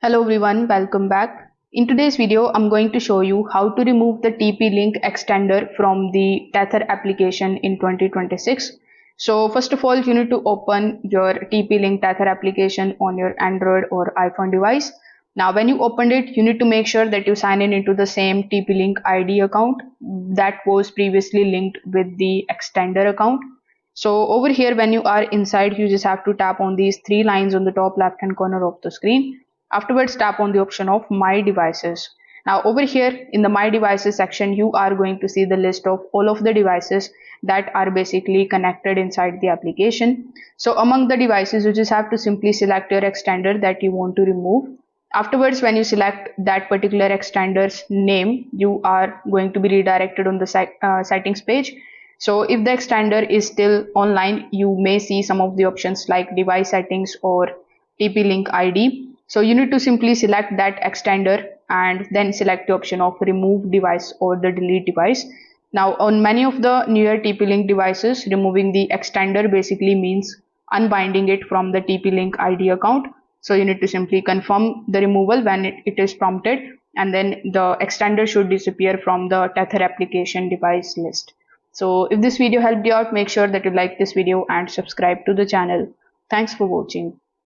Hello everyone, welcome back. In today's video, I'm going to show you how to remove the TP-Link extender from the Tether application in 2026. So first of all, you need to open your TP-Link Tether application on your Android or iPhone device. Now when you opened it, you need to make sure that you sign in into the same TP-Link ID account that was previously linked with the extender account. So over here, when you are inside, you just have to tap on these three lines on the top left hand corner of the screen. Afterwards, tap on the option of My Devices. Now over here in the My Devices section, you are going to see the list of all of the devices that are basically connected inside the application. So among the devices, you just have to simply select your extender that you want to remove. Afterwards, when you select that particular extender's name, you are going to be redirected on the settings page. So if the extender is still online, you may see some of the options like device settings or TP-Link ID. So you need to simply select that extender and then select the option of remove device or the delete device. Now on many of the newer TP-Link devices, removing the extender basically means unbinding it from the TP-Link ID account. So you need to simply confirm the removal when it is prompted, and then the extender should disappear from the Tether application device list. So if this video helped you out, make sure that you like this video and subscribe to the channel. Thanks for watching.